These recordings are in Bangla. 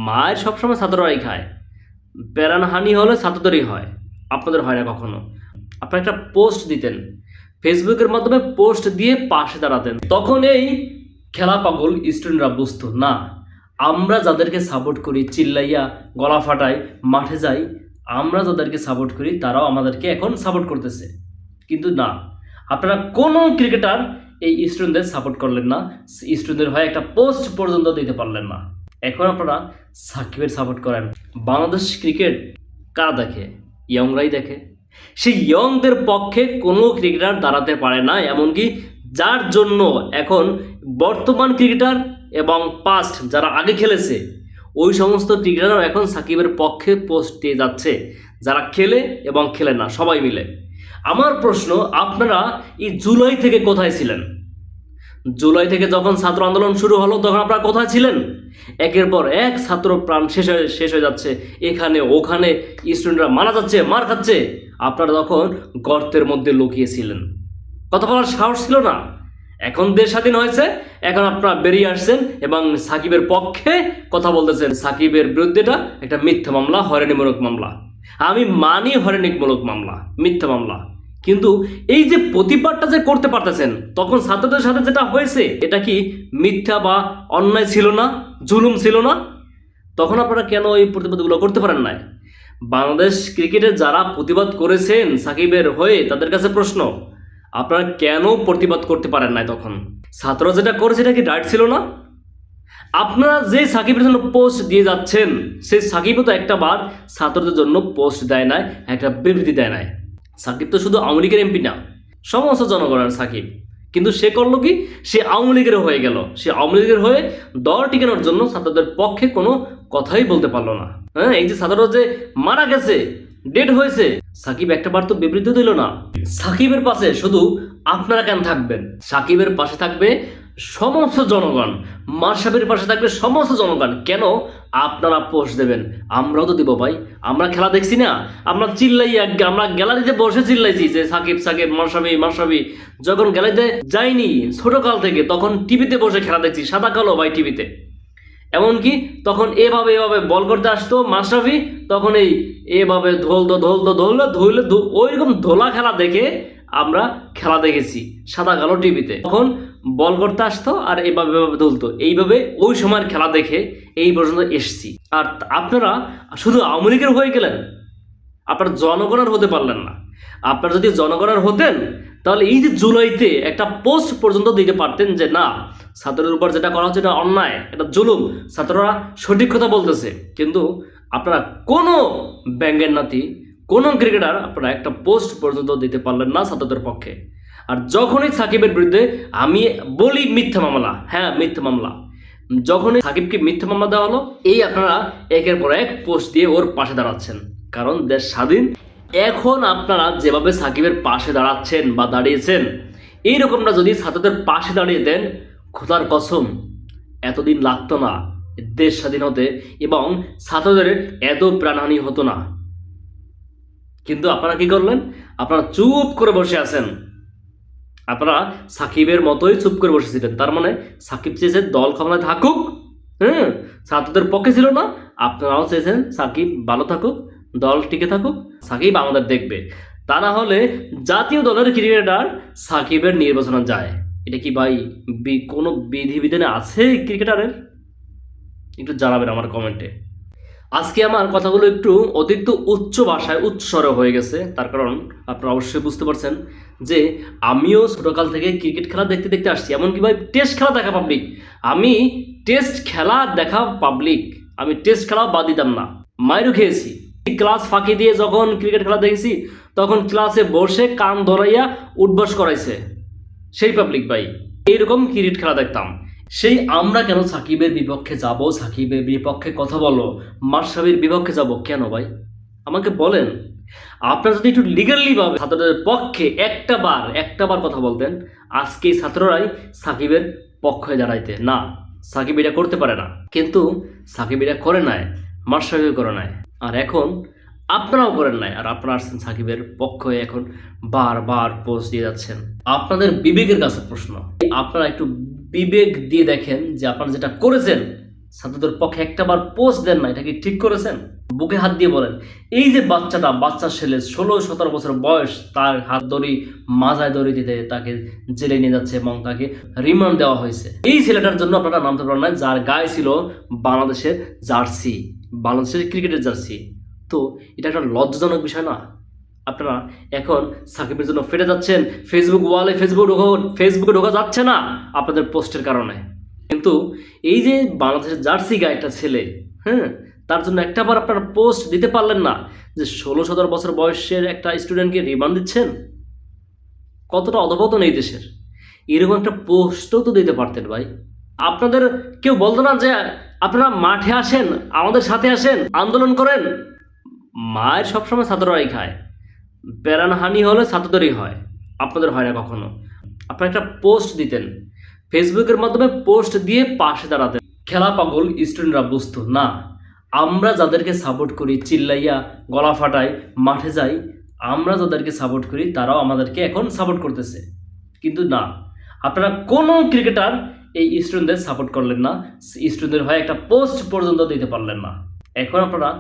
মায়ের সবসময় ছাত্ররাই খায়, প্রাণহানি হলে ছাত্রদেরই হয়, আপনাদের হয় না কখনো। আপনারা একটা পোস্ট দিতেন, ফেসবুকের মাধ্যমে পোস্ট দিয়ে পাশে দাঁড়াতেন, তখন এই খেলা পাগল স্টুডেন্টরা বুঝতো না আমরা যাদেরকে সাপোর্ট করি, চিল্লাইয়া গলা ফাটাই মাঠে যাই, আমরা যাদেরকে সাপোর্ট করি তারাও আমাদেরকে এখন সাপোর্ট করতেছে। কিন্তু না, আপনারা কোনো ক্রিকেটার এই স্টুডেন্টদের সাপোর্ট করলেন না, স্টুডেন্টদের হয়ে একটা পোস্ট পর্যন্ত দিতে পারলেন না। এখন আপনারা সাকিবের সাপোর্ট করেন। বাংলাদেশ ক্রিকেট কারা দেখে? ইয়ংরাই দেখে। সেই ইয়ংদের পক্ষে কোনো ক্রিকেটার দাঁড়াতে পারে না, এমনকি যার জন্য এখন বর্তমান ক্রিকেটার এবং পাস্ট যারা আগে খেলেছে ওই সমস্ত ক্রিকেটারও এখন সাকিবের পক্ষে পোস্ট দিয়ে যাচ্ছে, যারা খেলে এবং খেলে না সবাই মিলে। আমার প্রশ্ন, আপনারা এই জুলাই থেকে কোথায় ছিলেন? জুলাই থেকে যখন ছাত্র আন্দোলন শুরু হলো তখন আপনারা কোথায় ছিলেন? একের পর এক ছাত্র প্রাণ শেষ হয়ে যাচ্ছে, এখানে ওখানে স্টুডেন্টরা মারা যাচ্ছে, মার খাচ্ছে, আপনারা তখন গর্তের মধ্যে লুকিয়েছিলেন, কথা বলার সাহস ছিল না। এখন দেশ স্বাধীন হয়েছে, এখন আপনারা বেরিয়ে আসছেন এবং সাকিবের পক্ষে কথা বলতেছেন। সাকিবের বিরুদ্ধেটা একটা মিথ্যা মামলা, হয়রানিমূলক মামলা। আমি মানি হয়রানিমূলক মামলা, মিথ্যা মামলা, কিন্তু এই যে প্রতিবাদটা যে করতে পারতেছেন তখন ছাত্রদের সাথে যেটা হয়েছে এটা কি মিথ্যা বা অন্যায় ছিল না, জুলুম ছিল না? তখন আপনারা কেন এই প্রতিবাদগুলো করতে পারেন না? বাংলাদেশ ক্রিকেটে যারা প্রতিবাদ করেছেন সাকিবের হয়ে তাদের কাছে প্রশ্ন, আপনারা কেন প্রতিবাদ করতে পারেন না? তখন ছাত্ররা যেটা করেছে এটা কি রাইট ছিল না? আপনারা যে সাকিবের জন্য পোস্ট দিয়ে যাচ্ছেন, সেই সাকিবও তো একটা বার ছাত্রদের জন্য পোস্ট দেয় নাই, একটা বিবৃতি দেয় নাই। সাকিব তো শুধু আওয়ামী লীগের এমপি না, সমস্ত জনগণের সাকিব, কিন্তু সে করলো কি? সে আওয়ামী লীগের হয়ে গেল। সে আওয়ামী লীগের হয়ে দল টিকানোর জন্য ছাত্রদের পক্ষে কোনো কথাই বলতে পারলো না। হ্যাঁ, এই যে ছাত্ররা যে মারা গেছে, ডেড হয়েছে, সাকিব একটা বার তো বিবৃতি দিল না। সাকিবের পাশে শুধু আপনারা কেন থাকবেন? সাকিবের পাশে থাকবে সমস্ত জনগণ, মাশরাফির পাশে থাকবে সমস্ত জনগণ। কেন আপনারা পোস্ট দেবেন? আমরাও তো দিব ভাই, আমরা খেলা দেখছি না? আমরা চিল্লাই, আমরা গ্যালারিতে বসে চিল্লাইছি যে সাকিব সাকিব, মাশরাফি মাশরাফি। যখন গ্যালারিতে যাইনি ছোটকাল থেকে, তখন টিভিতে বসে খেলা দেখছি, সাদা কালো ভাই টিভিতে। এমনকি তখন এভাবে বল করতে আসতো মাশরাফি, তখন এই এভাবে ধরলে ওইরকম ধোলা খেলা দেখে আমরা খেলা দেখেছি সাদা কালো টিভিতে। তখন বল করতে আসতো আর এভাবে ধুলতো, এইভাবে ওই সময়ের খেলা দেখে এই পর্যন্ত এসছি। আর আপনারা শুধু আওয়ামী লীগের হয়ে গেলেন, আপনারা জনগণের হতে পারলেন না। আপনারা যদি জনগণের হতেন তাহলে এই যে জুলাইতে একটা পোস্ট পর্যন্ত দিতে পারতেন যে না, ছাত্রের উপর যেটা করা হচ্ছে এটা অন্যায়, এটা জুলুম, ছাত্ররা সঠিক কথা বলতেছে। কিন্তু আপনারা কোনো ব্যাঙ্গের নাতি, কোনো ক্রিকেটার আপনারা একটা পোস্ট পর্যন্ত দিতে পারলেন না ছাত্রদের পক্ষে। আর যখনই সাকিবের বিরুদ্ধে আমি বলি মিথ্যা মামলা, হ্যাঁ মিথ্যা মামলা, যখনই সাকিবকে মিথ্যা মামলা দেওয়া হলো, এই আপনারা একের পর এক পোস্ট দিয়ে ওর পাশে দাঁড়াচ্ছেন, কারণ দেশ স্বাধীন। এখন আপনারা যেভাবে সাকিবের পাশে দাঁড়াচ্ছেন বা দাঁড়িয়েছেন, এইরকমটা যদি ছাত্রদের পাশে দাঁড়িয়ে দেন, খোদার কসম এতদিন লাগতো না দেশ স্বাধীন হতে এবং ছাত্রদের এত প্রাণহানি হতো না। কিন্তু আপনারা কি করলেন? আপনারা চুপ করে বসে আছেন। আপনারা সাকিবের মতোই চুপ করে বসেছিলেন। তার মানে সাকিব চেয়েছেন দল ক্ষমতায় থাকুক, ছাত্রদের পক্ষে ছিল না। আপনারাও চেয়েছেন সাকিব ভালো থাকুক, দল টিকে থাকুক, সাকিব আমাদের দেখবে। তা না হলে জাতীয় দলের ক্রিকেটার সাকিবের নির্বাচনে যায়, এটা কি ভাই কোনো বিধিবিধানে আছে ক্রিকেটারের? একটু জানাবেন আমার কমেন্টে। আজকে আমার কথাগুলো একটু অতিরিক্ত উচ্চ ভাষায় উচ্চ স্বরে হয়ে গেছে, তার কারণ আপনারা অবশ্যই বুঝতে পারছেন যে আমিও ছোটকাল থেকে ক্রিকেট খেলা দেখতে দেখতে আসছি। এমনকি ভাই টেস্ট খেলা দেখা পাবলিক, আমি টেস্ট খেলা দেখা পাবলিক, আমি টেস্ট খেলা বাদ দিতাম না, মাইরও খেয়েছি। ক্লাস ফাঁকি দিয়ে যখন ক্রিকেট খেলা দেখেছি তখন ক্লাসে বসে কান ধরাইয়া উঠবস করাইছে সেই পাবলিক ভাই। এইরকম ক্রিকেট খেলা দেখতাম। সেই আমরা কেন সাকিবের বিপক্ষে যাব? সাকিবের বিপক্ষে কথা বলো, মাশরাফির বিপক্ষে যাব কেন ভাই? আমাকে বলেন। আপনারা যদি একটু লিগালি ভাবে ছাত্রদের পক্ষে একটা বার কথা বলতেন, আজকে ছাত্ররাই সাকিবের পক্ষে দাঁড়াইতে না। সাকিব এটা করতে পারে না, কিন্তু সাকিব এটা করে নাই, মাশরাফিও করে নাই, আর এখন আপনারাও করেন নাই। আর আপনারা আসছেন সাকিবের পক্ষে, এখন বারবার পোস্ট দিয়ে যাচ্ছেন। আপনাদের বিবেকের কাছে প্রশ্ন, আপনারা একটু বিবেক দিয়ে দেখেন যে আপনারা যেটা করেছেন ছাত্রদের পক্ষে একটাবার পোস্ট দেন না, এটা কি ঠিক করেছেন? বুকে হাত দিয়ে বলেন, এই যে বাচ্চা ছেলে 16-17 বছর বয়স, তার হাত দড়ি মাথায় দড়ি দিতে তাকে জেলে নিয়ে যাচ্ছে এবং তাকে রিমান্ড দেওয়া হয়েছে। এই ছেলেটার জন্য আপনারা নামতে পারেন না, যার গায়ে ছিল বাংলাদেশের জার্সি, বাংলাদেশের ক্রিকেটের জার্সি। তো এটা একটা লজ্জাজনক বিষয় না? আপনারা এখন সাকিবের জন্য ফেটে যাচ্ছেন, ফেসবুক ওয়ালে ফেসবুকে ঢোকা যাচ্ছে না আপনাদের পোস্টের কারণে। কিন্তু এই যে বাংলাদেশের জার্সি গায়ে একটা ছেলে, হ্যাঁ, তার জন্য একটাবার আপনারা পোস্ট দিতে পারলেন না যে 16-17 বছর বয়সের একটা স্টুডেন্টকে রিমান্ড দিচ্ছেন? কতটা অধপতন এই দেশের! এরকম একটা পোস্টও তো দিতে পারতেন ভাই। আপনাদের কেউ বলতো না যে আপনারা মাঠে আসেন, আমাদের সাথে আসেন, আন্দোলন করেন? মায়ের সবসময় ছাত্ররাই খায়, প্যারানহানি হলে ছাত্রদেরই হয়, আপনাদের হয় না কখনো। আপনারা একটা পোস্ট দিতেন, ফেসবুকের মাধ্যমে পোস্ট দিয়ে পাশে দাঁড়াতেন। খেলা পাগল স্টুডেন্টরা বুঝতো না, আমরা যাদেরকে সাপোর্ট করি, চিল্লাইয়া গলা ফাটাই মাঠে যাই, আমরা যাদেরকে সাপোর্ট করি তারাও আমাদেরকে এখন সাপোর্ট করতেছে। কিন্তু না, আপনারা কোনো ক্রিকেটার এই স্টুডেন্টদের সাপোর্ট করলেন না, স্টুডেন্টদের হয়ে একটা পোস্ট পর্যন্ত দিতে পারলেন না। এখন আপনারা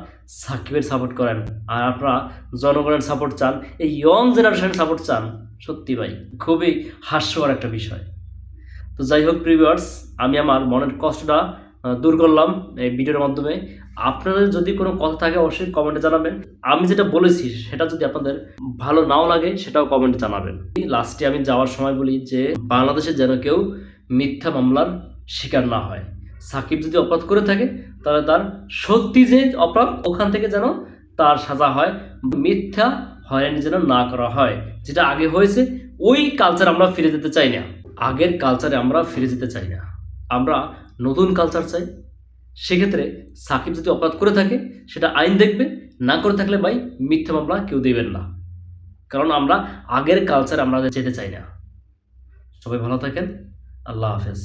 সাকিবের সাপোর্ট করেন, আর আপনারা জনগণের সাপোর্ট চান, এই ইয়ং জেনারেশনের সাপোর্ট চান। সত্যি ভাই, খুবই হাস্যকর একটা বিষয়। তো যাই হোক প্রিভিউয়ার্স, আমি আমার মনের কষ্টটা দূর করলাম এই ভিডিওর মাধ্যমে। আপনাদের যদি কোনো কথা থাকে অবশ্যই কমেন্টে জানাবেন। আমি যেটা বলেছি সেটা যদি আপনাদের ভালো নাও লাগে সেটাও কমেন্টে জানাবেন। লাস্টে আমি যাওয়ার সময় বলি যে বাংলাদেশে যেন কেউ মিথ্যা মামলার শিকার না হয়। সাকিব যদি অপরাধ করে থাকে তাহলে তার সত্যি যে অপরাধ ওখান থেকে যেন তার সাজা হয়, মিথ্যা হয়রানি যেন না করা হয়। যেটা আগে হয়েছে ওই কালচার আমরা ফিরে যেতে চাই না, আগের কালচারে আমরা ফিরে যেতে চাই না, আমরা নতুন কালচার চাই। সেক্ষেত্রে সাকিব যদি অপরাধ করে থাকে সেটা আইন দেখবে, না করে থাকলে ভাই মিথ্যা মামলা কেউ দেবেন না, কারণ আমরা আগের কালচারে আমরা যেতে চাই না। সবাই ভালো থাকেন, আল্লাহ হাফেজ।